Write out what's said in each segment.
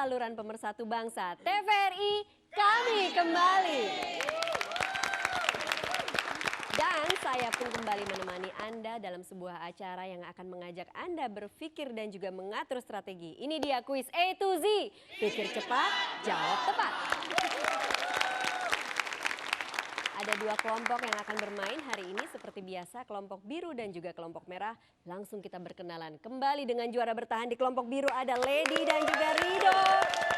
saluran pemersatu bangsa. TVRI, kami kembali. Dan saya pun kembali menemani Anda dalam sebuah acara yang akan mengajak Anda berpikir dan juga mengatur strategi. Ini dia kuis A to Z. Pikir cepat, jawab tepat. Ada dua kelompok yang akan bermain hari ini seperti biasa, kelompok biru dan juga kelompok merah. Langsung kita berkenalan. Kembali dengan juara bertahan di kelompok biru ada Lady dan juga Rido.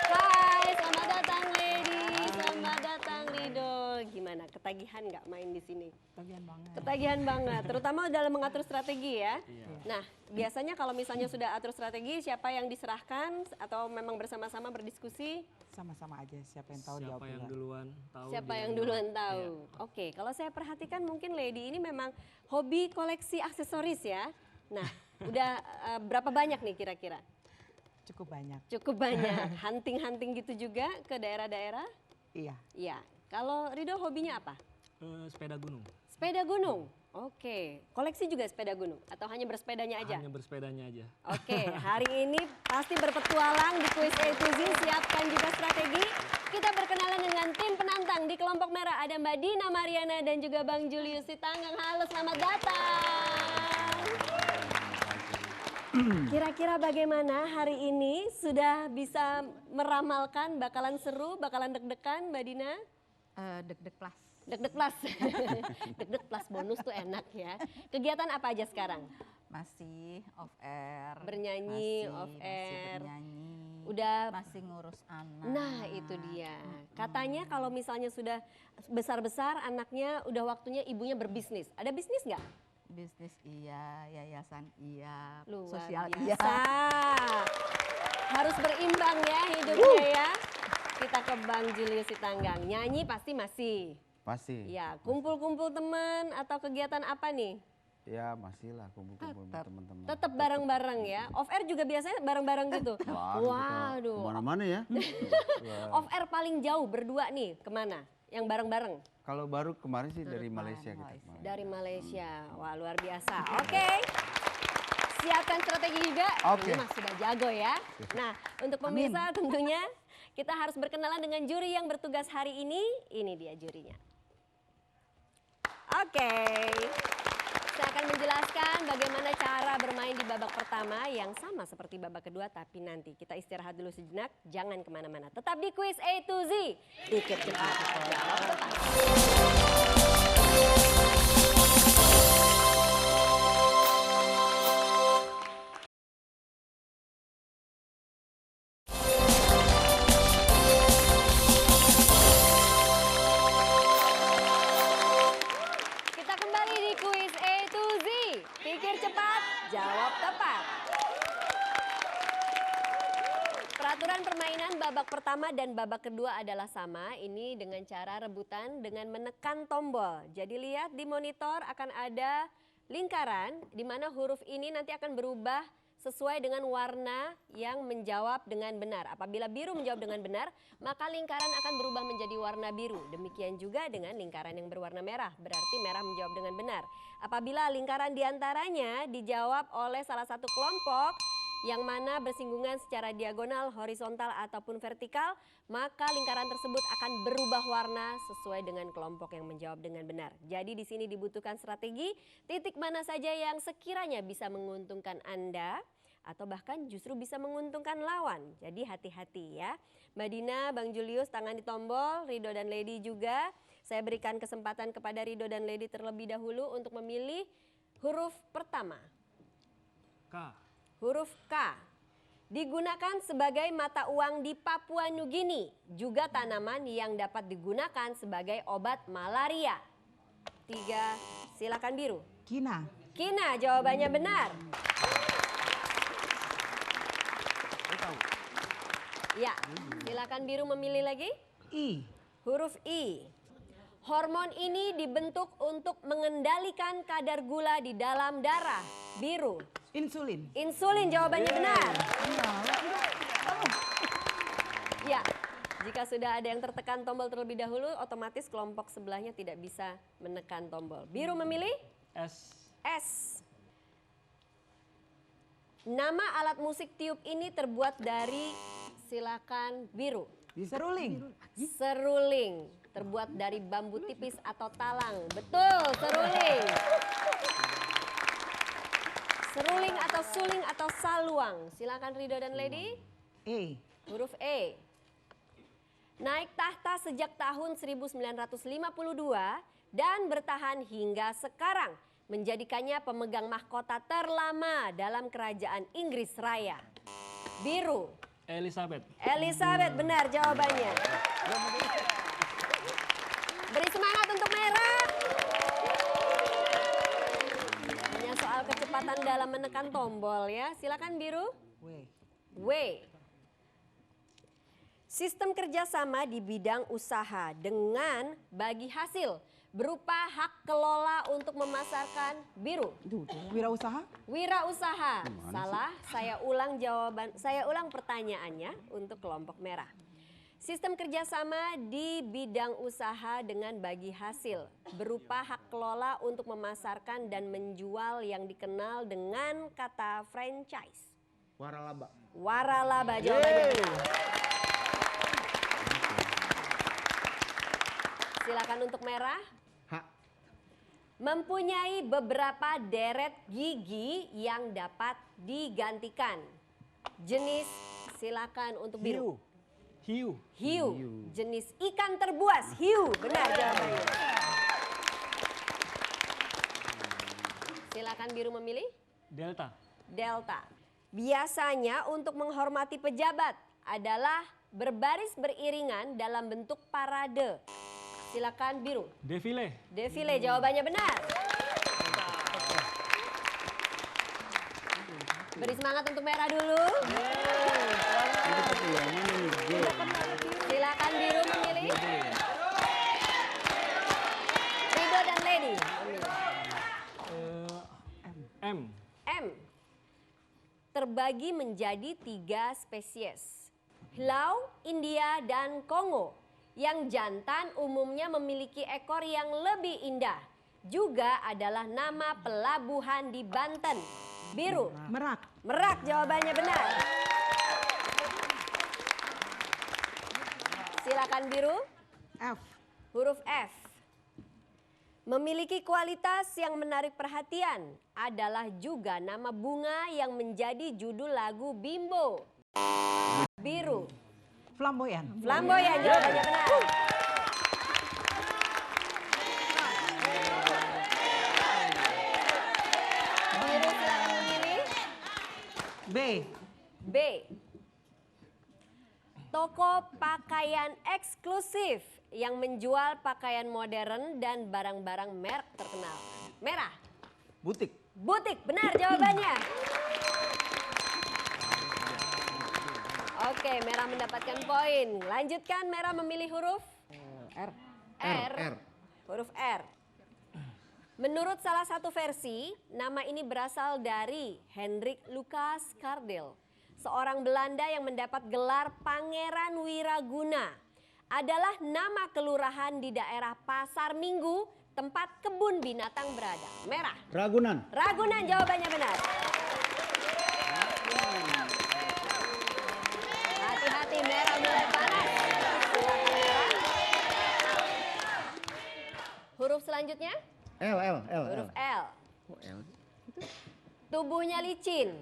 Hai, selamat datang Lady, selamat datang Rido. Gimana, ketagihan nggak main di sini? Ketagihan banget. Ketagihan banget, terutama dalam mengatur strategi ya. Iya. Nah, biasanya kalau misalnya sudah atur strategi, siapa yang diserahkan atau memang bersama-sama berdiskusi? Sama-sama aja, siapa yang tahu jawab Siapa yang duluan. duluan tahu. Siapa dia yang duluan tahu? Oke, kalau saya perhatikan mungkin Lady ini memang hobi koleksi aksesoris ya. Nah, udah berapa banyak nih kira-kira? Cukup banyak. Cukup banyak. Hunting-hunting gitu juga ke daerah-daerah? Iya. Iya. Kalau Rido hobinya apa? Sepeda gunung. Sepeda gunung. Oke, koleksi juga sepeda gunung atau hanya bersepedanya aja? Hanya bersepedanya aja. Oke, hari ini pasti berpetualang di kuis A to Z, siapkan juga strategi. Kita berkenalan dengan tim penantang di kelompok merah. Ada Mbak Dina Mariana dan juga Bang Julius Sitanggang. Halo, selamat datang. Kira-kira bagaimana hari ini? Sudah bisa meramalkan bakalan seru, bakalan deg-degan Mbak Dina? Deg-deg plus. Deg-deg plus. Deg-deg plus bonus tuh enak ya. Kegiatan apa aja sekarang? Masih off air. Bernyanyi, Masih- off masih air. bernyanyi. Udah. Masih ngurus anak. Nah itu dia. Katanya kalau misalnya sudah besar-besar anaknya udah waktunya ibunya berbisnis. Ada bisnis nggak? Bisnis iya, yayasan iya, Luar sosial biasa. iya. Harus berimbang ya hidupnya ya. Kita ke Bang Julius Sitanggang. Nyanyi pasti masih. Pasti. Ya, kumpul-kumpul teman atau kegiatan apa nih? Ya masih lah kumpul-kumpul sama Tetap. teman-teman. Tetap bareng-bareng ya. Off air juga biasanya bareng-bareng gitu. Waduh. Kemana-mana ya. Off air paling jauh berdua nih kemana? Yang bareng-bareng? Kalau baru kemarin sih dari Malaysia kita. Malaysia. kemarin. Dari Malaysia. Wah luar biasa. Oke. Siapkan strategi juga. Oke. Ini mah sudah jago ya. Nah untuk pemirsa tentunya kita harus berkenalan dengan juri yang bertugas hari ini. Ini dia jurinya. Oke. Saya akan menjelaskan bagaimana cara bermain di babak pertama yang sama seperti babak kedua. Tapi nanti kita istirahat dulu sejenak. Jangan kemana-mana. Tetap di kuis A to Z. Pikir cepat, jawab tepat. Kita kembali di kuis A to Z. Pikir cepat, jawab tepat. Peraturan permainan babak pertama dan babak kedua adalah sama. Ini dengan cara rebutan dengan menekan tombol. Jadi lihat di monitor akan ada lingkaran di mana huruf ini nanti akan berubah sesuai dengan warna yang menjawab dengan benar. Apabila biru menjawab dengan benar, maka lingkaran akan berubah menjadi warna biru. Demikian juga dengan lingkaran yang berwarna merah, berarti merah menjawab dengan benar. Apabila lingkaran diantaranya dijawab oleh salah satu kelompok yang mana bersinggungan secara diagonal, horizontal ataupun vertikal, maka lingkaran tersebut akan berubah warna sesuai dengan kelompok yang menjawab dengan benar. Jadi di sini dibutuhkan strategi, titik mana saja yang sekiranya bisa menguntungkan Anda atau bahkan justru bisa menguntungkan lawan. Jadi hati-hati ya. Mbak Dina, Bang Julius tangan di tombol, Rido dan Lady juga. Saya berikan kesempatan kepada Rido dan Lady terlebih dahulu untuk memilih huruf pertama. K. Huruf K. Digunakan sebagai mata uang di Papua Nugini. Juga tanaman yang dapat digunakan sebagai obat malaria. 3, silakan biru. Kina. Kina, jawabannya benar. Ya, silakan biru memilih lagi. I. Huruf I. Hormon ini dibentuk untuk mengendalikan kadar gula di dalam darah. Biru. Insulin. Insulin, jawabannya benar. Ya, jika sudah ada yang tertekan tombol terlebih dahulu, otomatis kelompok sebelahnya tidak bisa menekan tombol. Biru memilih S. S. Nama alat musik tiup ini terbuat dari Silakan biru. Seruling. Seruling terbuat dari bambu tipis atau talang. Betul, seruling. Seruling atau suling atau saluang. Silakan Rido dan Lady. E. Huruf E. Naik tahta sejak tahun 1952 dan bertahan hingga sekarang. Menjadikannya pemegang mahkota terlama dalam kerajaan Inggris Raya. Biru. Elizabeth. Elizabeth, benar jawabannya. Beri semangat untuk merah. Hanya soal kecepatan dalam menekan tombol ya. Silakan biru. W. W. Sistem kerjasama di bidang usaha dengan bagi hasil berupa hak kelola untuk memasarkan biru. Wirausaha. Wirausaha. Salah, saya ulang jawaban, saya ulang pertanyaannya untuk kelompok merah. Sistem kerjasama di bidang usaha dengan bagi hasil berupa hak kelola untuk memasarkan dan menjual yang dikenal dengan kata franchise. Waralaba. Waralaba jawabannya benar. Silakan untuk merah. H. Mempunyai beberapa deret gigi yang dapat digantikan. Jenis silakan untuk biru. Hiu. Hiu. Jenis ikan terbuas. Hiu. Benar jawabannya. Silakan biru memilih. Delta. Delta. Biasanya untuk menghormati pejabat adalah berbaris beriringan dalam bentuk parade. Silakan biru. Defile. Defile jawabannya benar. Beri semangat untuk merah dulu. Silakan biru memilih. Rido dan Lady. M. M. Terbagi menjadi 3 spesies. Hilau, India, dan Kongo. Yang jantan umumnya memiliki ekor yang lebih indah. Juga adalah nama pelabuhan di Banten. Biru. Merak. Merak jawabannya benar. Silakan biru. F. Huruf F. Memiliki kualitas yang menarik perhatian adalah juga nama bunga yang menjadi judul lagu Bimbo. Biru. Flamboyan. Flamboyan jawabannya benar. Biru silakan memilih. B. B. Toko pakaian eksklusif yang menjual pakaian modern dan barang-barang merek terkenal. Merah. Butik. Butik, benar jawabannya. Oke, merah mendapatkan poin. Lanjutkan, merah memilih huruf R. R. Huruf R. Menurut salah satu versi, nama ini berasal dari Hendrik Lucas Kardel, seorang Belanda yang mendapat gelar Pangeran Wiraguna. Adalah nama kelurahan di daerah Pasar Minggu, tempat kebun binatang berada. Merah. Ragunan. Ragunan jawabannya benar. Hati-hati, merah mulai panas. Silakan merah. Huruf selanjutnya, L. huruf L. Oh, L. Tubuhnya licin,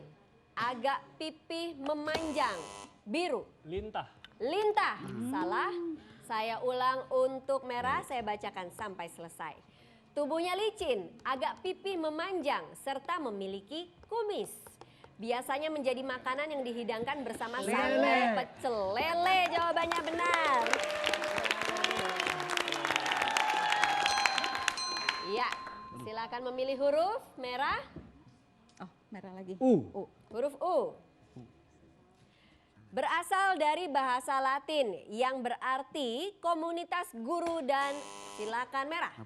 agak pipih memanjang, biru. Lintah. Lintah, salah. Saya ulang untuk merah, saya bacakan sampai selesai. Tubuhnya licin, agak pipih memanjang, serta memiliki kumis. Biasanya menjadi makanan yang dihidangkan bersama sambal pecel. Lele jawabannya benar. Iya, silakan memilih huruf merah. Oh, merah lagi. U. Huruf U. Berasal dari bahasa Latin yang berarti komunitas guru dan silakan merah.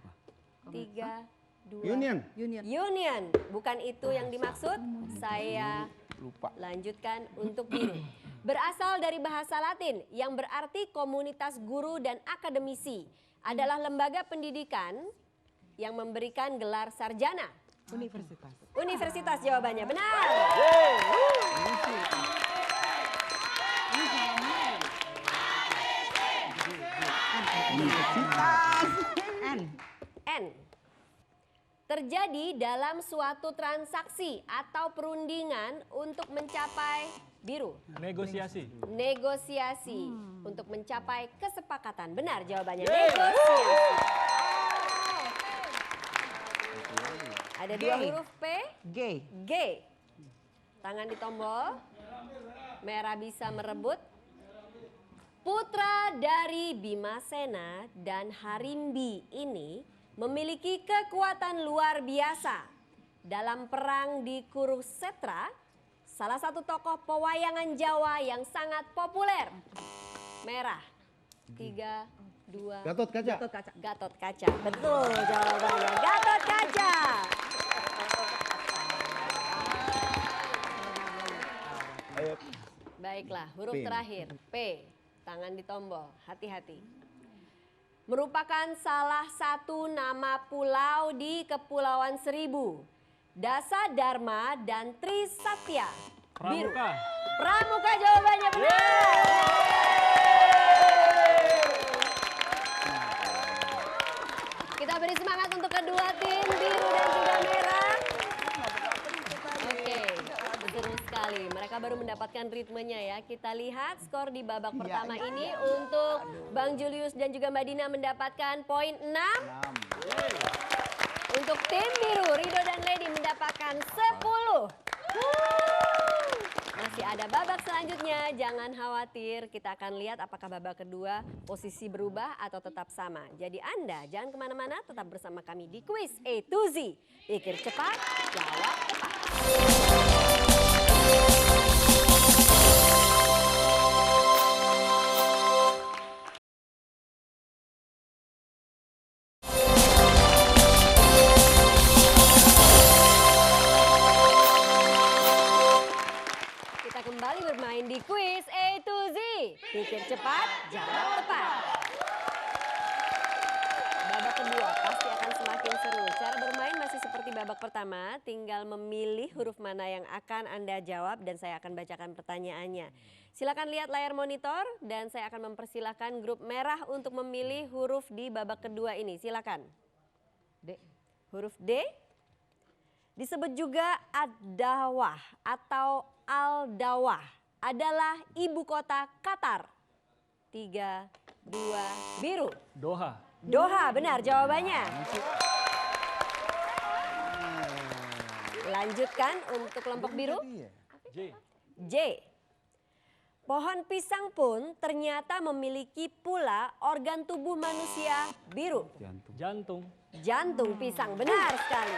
3, 2, Union. Union. Bukan itu yang dimaksud. Saya Lupa. lanjutkan untuk biru. Berasal dari bahasa Latin yang berarti komunitas guru dan akademisi. Adalah lembaga pendidikan yang memberikan gelar sarjana. Universitas. Universitas jawabannya benar. Universitas. N. N. Terjadi dalam suatu transaksi atau perundingan untuk mencapai biru. Negosiasi. Negosiasi untuk mencapai kesepakatan. Benar jawabannya. Negosiasi. Ada dua G. huruf P. G. G. Tangan di tombol. Merah bisa merebut. Putra dari Bimasena dan Harimbi ini memiliki kekuatan luar biasa. Dalam perang di Kurukshetra, salah satu tokoh pewayangan Jawa yang sangat populer. Merah. 3, 2, Gatot Kaca. Gatot Kaca. Gatot Kaca. Betul jawabannya. Gatot Kaca. Ayo. Baiklah, huruf P. terakhir. P. Tangan di tombol. Hati-hati. Merupakan salah satu nama pulau di Kepulauan Seribu. Dasa Dharma dan Trisatya. Biru. Pramuka. Pramuka jawabannya benar. Kita beri semangat untuk kedua tim biru dan juga merah. Oke, seru sekali. Mereka baru mendapatkan ritmenya ya. Kita lihat skor di babak pertama ini untuk Bang Julius dan juga Mbak Dina mendapatkan poin 6. Untuk tim biru, Rido dan Lady mendapatkan 10. Masih ada babak selanjutnya, jangan khawatir. Kita akan lihat apakah babak kedua posisi berubah atau tetap sama. Jadi Anda jangan kemana-mana, tetap bersama kami di Quiz A to Z. Pikir cepat, jawab tepat. Kita kembali bermain di Quiz A to Z. Pikir cepat, jawab tepat. Babak kedua pasti akan semakin seru. Cara bermain masih seperti babak pertama, tinggal memilih huruf mana yang akan Anda jawab dan saya akan bacakan pertanyaannya. Silakan lihat layar monitor dan saya akan mempersilahkan grup merah untuk memilih huruf di babak kedua ini. Silakan. D. Huruf D disebut juga Ad-Dawah atau Al-Dawah adalah ibu kota Qatar. 3, 2, biru. Doha. Doha, benar jawabannya. Lanjutkan untuk kelompok biru. J. J. Pohon pisang pun ternyata memiliki pula organ tubuh manusia biru. Jantung. Jantung pisang, benar sekali.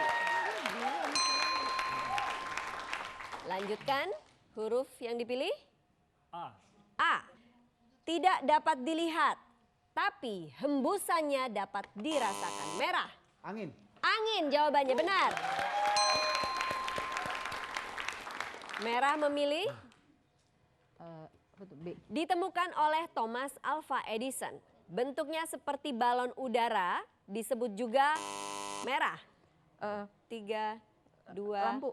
Lanjutkan huruf yang dipilih. A. A. Tidak dapat dilihat, tapi hembusannya dapat dirasakan. Merah. Angin. Angin jawabannya benar. Merah memilih. B. Ditemukan oleh Thomas Alva Edison. Bentuknya seperti balon udara, disebut juga merah. 3, 2, Lampu.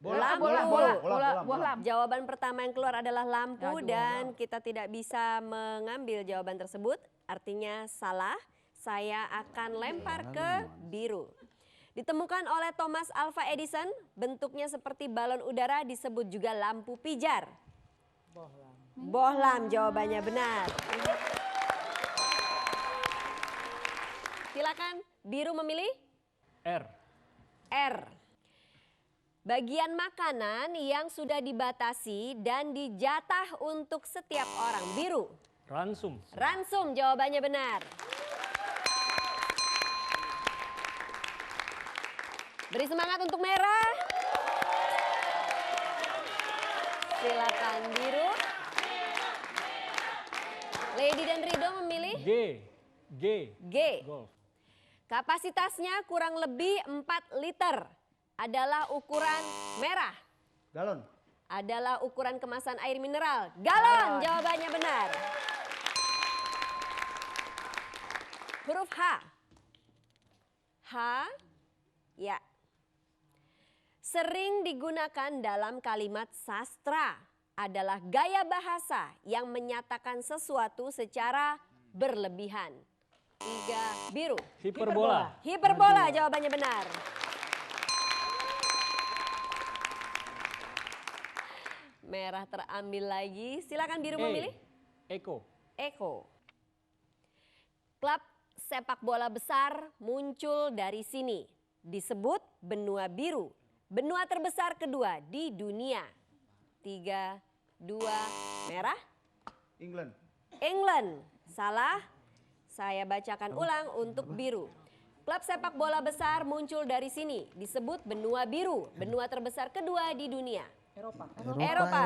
Bola, Lampu. Bola. Jawaban pertama yang keluar adalah lampu Aduh. dan kita tidak bisa mengambil jawaban tersebut. Artinya salah. Saya akan lempar ke biru. Ditemukan oleh Thomas Alva Edison, bentuknya seperti balon udara disebut juga lampu pijar. Bohlam jawabannya benar. Silakan biru memilih. R. R. Bagian makanan yang sudah dibatasi dan dijatah untuk setiap orang. Biru. Ransum. Ransum jawabannya benar. Beri semangat untuk merah. Silakan biru. Lady dan Rido memilih G. G. G. Golf. Kapasitasnya kurang lebih 4 liter. Adalah ukuran merah. Galon. Adalah ukuran kemasan air mineral. Galon jawabannya benar. Huruf H. H. Ya. Sering digunakan dalam kalimat sastra. Adalah gaya bahasa yang menyatakan sesuatu secara berlebihan. 3, biru. Hiperbola. Hiperbola jawabannya benar. Merah terambil lagi. Silakan biru memilih. Eko. Eko. Klub sepak bola besar muncul dari sini. Disebut benua biru. Benua terbesar kedua di dunia. 3, 2, merah. England. England. Salah. Saya bacakan ulang untuk biru. Klub sepak bola besar muncul dari sini. Disebut benua biru. Benua terbesar kedua di dunia. Eropa,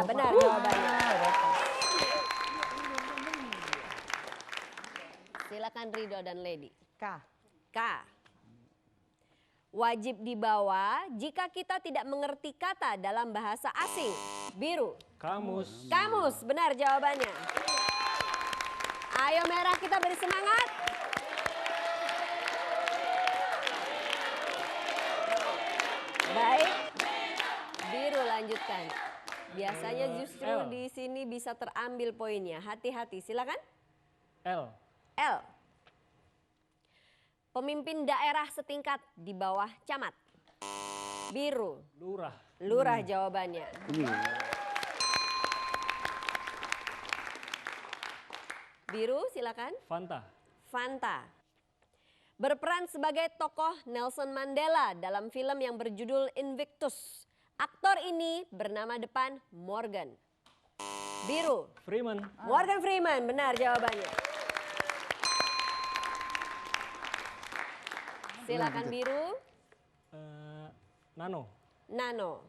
benar jawabannya. Silakan Rido dan Lady. K. K. Wajib dibawa jika kita tidak mengerti kata dalam bahasa asing. Biru. Kamus. Kamus, benar jawabannya. Ayo merah kita beri semangat. Baik. Biru lanjutkan. Biasanya justru L. di sini bisa terambil poinnya. Hati-hati, silakan. L. L. Pemimpin daerah setingkat di bawah camat. Biru. Lurah. Lurah jawabannya. Biru silakan. Fanta. Fanta. Berperan sebagai tokoh Nelson Mandela dalam film yang berjudul Invictus. Aktor ini bernama depan Morgan. Biru. Freeman. Morgan Freeman, benar jawabannya. Silakan biru. Nano. Nano.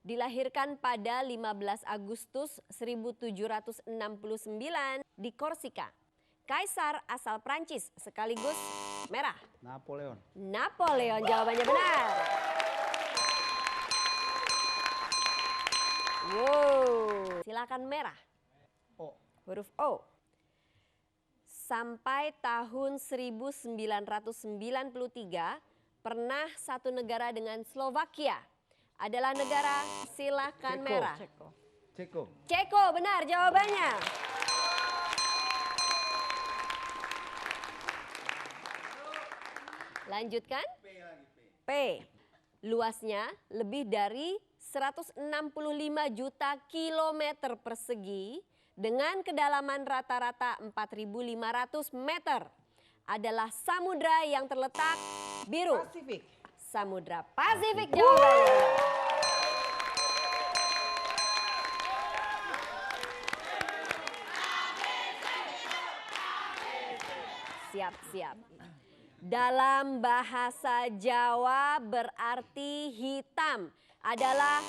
Dilahirkan pada 15 Agustus 1769 di Korsika. Kaisar asal Prancis sekaligus merah. Napoleon. Napoleon jawabannya benar. Wow, silakan merah. O. Huruf O. Sampai tahun 1993 pernah satu negara dengan Slovakia adalah negara. Silakan Ceko. merah. Ceko. Ceko benar jawabannya. Lanjutkan. P. Luasnya lebih dari 165 juta kilometer persegi dengan kedalaman rata-rata 4.500 meter. Adalah samudra yang terletak biru. Pasifik. Samudra Pasifik jawabannya. Siap-siap. Dalam bahasa Jawa berarti hitam adalah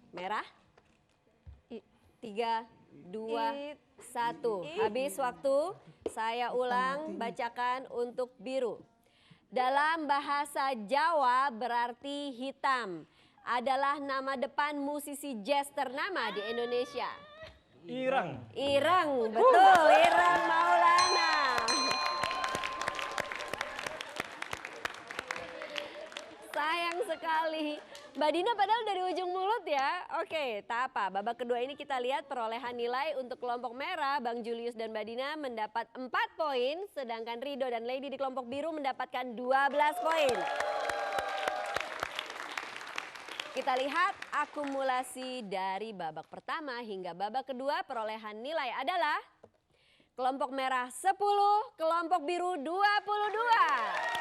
merah. 3, 2, 1. Habis waktu. Saya ulang bacakan untuk biru. Dalam bahasa Jawa berarti hitam adalah nama depan musisi jazz ternama di Indonesia. Irang. Irang, betul, Irang Maulana. Sayang sekali. Mbak Dina padahal dari ujung mulut ya. Oke, tak apa. Babak kedua ini kita lihat perolehan nilai untuk kelompok merah. Bang Julius dan Mbak Dina mendapat 4 poin. Sedangkan Rido dan Lady di kelompok biru mendapatkan 12 poin. Kita lihat akumulasi dari babak pertama hingga babak kedua. Perolehan nilai adalah kelompok merah 10, kelompok biru 22.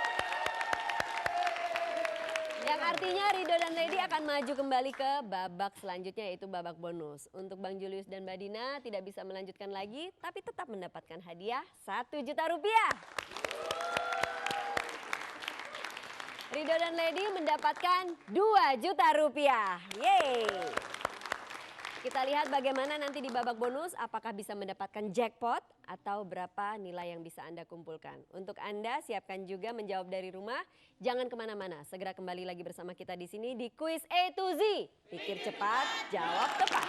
Yang artinya Rido dan Lady akan maju kembali ke babak selanjutnya yaitu babak bonus. Untuk Bang Julius dan Mbak Dina tidak bisa melanjutkan lagi tapi tetap mendapatkan hadiah 1 juta rupiah. Rido dan Lady mendapatkan 2 juta rupiah. Yeay. Kita lihat bagaimana nanti di babak bonus apakah bisa mendapatkan jackpot atau berapa nilai yang bisa Anda kumpulkan. Untuk Anda siapkan juga menjawab dari rumah. Jangan kemana-mana, segera kembali lagi bersama kita di sini di Kuis A to Z. Pikir cepat, jawab tepat.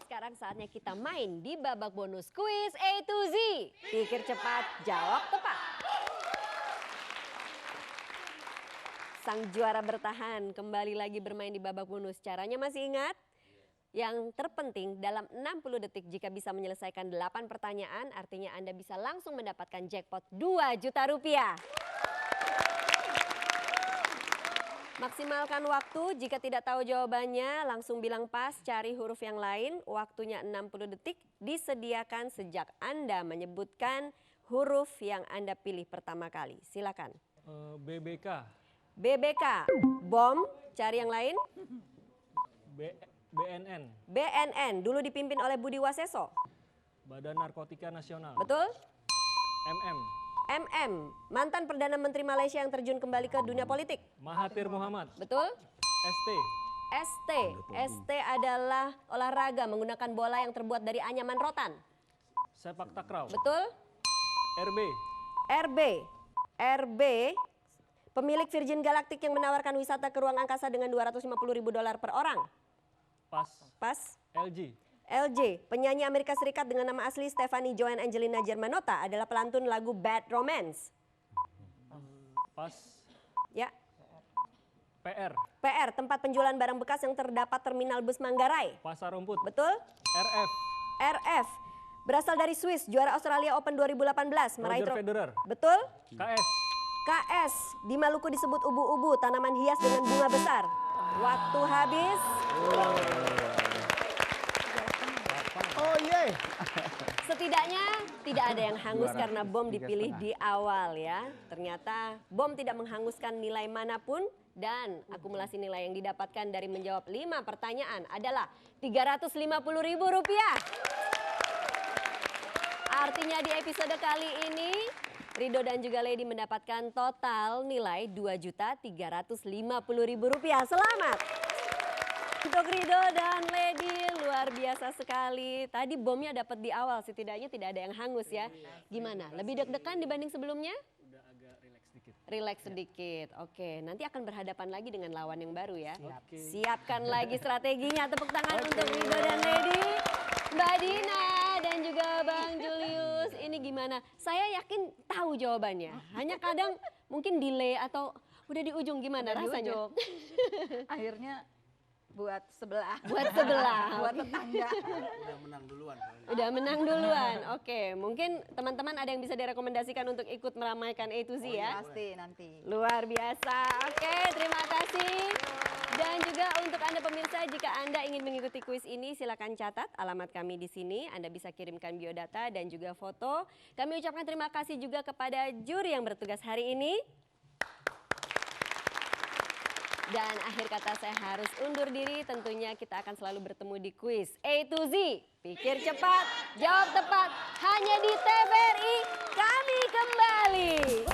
Sekarang saatnya kita kita main di babak bonus kuis A to Z. Pikir cepat, jawab tepat. Sang juara bertahan kembali lagi bermain di babak bonus. Caranya masih ingat? Yang terpenting dalam 60 detik jika bisa menyelesaikan 8 pertanyaan, artinya Anda bisa langsung mendapatkan jackpot 2 juta rupiah. Maksimalkan waktu, jika tidak tahu jawabannya langsung bilang pas, cari huruf yang lain. Waktunya 60 detik, disediakan sejak Anda menyebutkan huruf yang Anda pilih pertama kali. Silakan. BBK. BBK, bom, cari yang lain. BNN. BNN, dulu dipimpin oleh Budi Waseso. Badan Narkotika Nasional. Betul? MM. MM, mantan Perdana Menteri Malaysia yang terjun kembali ke dunia politik. Mahathir Muhammad. Betul? ST. ST, ST adalah olahraga menggunakan bola yang terbuat dari anyaman rotan. Sepak takraw. Betul? RB. RB, RB, pemilik Virgin Galactic yang menawarkan wisata ke ruang angkasa dengan $250.000 per orang. Pas. Pas? LG. LJ, penyanyi Amerika Serikat dengan nama asli Stephanie Joanne Angelina Germanotta adalah pelantun lagu Bad Romance. Pas. Ya, PR. PR, tempat penjualan barang bekas yang terdapat terminal bus Manggarai. Pasar Rumput. Betul? RF. RF, berasal dari Swiss, juara Australia Open 2018. Roger Federer. Betul? KS. KS, di Maluku disebut ubu-ubu, tanaman hias dengan bunga besar. Waktu habis. Oh iya. Setidaknya tidak ada yang hangus karena bom dipilih di awal ya. Ternyata bom tidak menghanguskan nilai manapun dan akumulasi nilai yang didapatkan dari menjawab 5 pertanyaan adalah Rp350.000. Artinya di episode kali ini Rido dan juga Lady mendapatkan total nilai Rp2.350.000. Selamat! Untuk Rido dan Lady luar biasa sekali. Tadi bomnya dapat di awal, setidaknya tidak ada yang hangus ya. Gimana? Lebih deg-degan dibanding sebelumnya? Udah agak rileks sedikit. Rileks sedikit. Oke, nanti akan berhadapan lagi dengan lawan yang baru ya. Oke. Siapkan lagi strateginya. Tepuk tangan untuk Rido dan Lady. Mbak Dina dan juga Bang Julius. Ini gimana? Saya yakin tahu jawabannya. Hanya kadang mungkin delay atau udah di ujung gimana Udah di rasanya? ujung. Akhirnya buat sebelah. Buat sebelah. Buat tetangga. Udah menang duluan. Oke, mungkin teman-teman ada yang bisa direkomendasikan untuk ikut meramaikan A to Z ya. Pasti nanti. Luar biasa. Oke, terima kasih. Dan juga untuk Anda pemirsa, jika Anda ingin mengikuti kuis ini, silakan catat alamat kami di sini. Anda bisa kirimkan biodata dan juga foto. Kami ucapkan terima kasih juga kepada juri yang bertugas hari ini. Dan akhir kata saya harus undur diri, tentunya kita akan selalu bertemu di kuis A to Z. Pikir cepat, jawab tepat, hanya di TVRI. Kami kembali.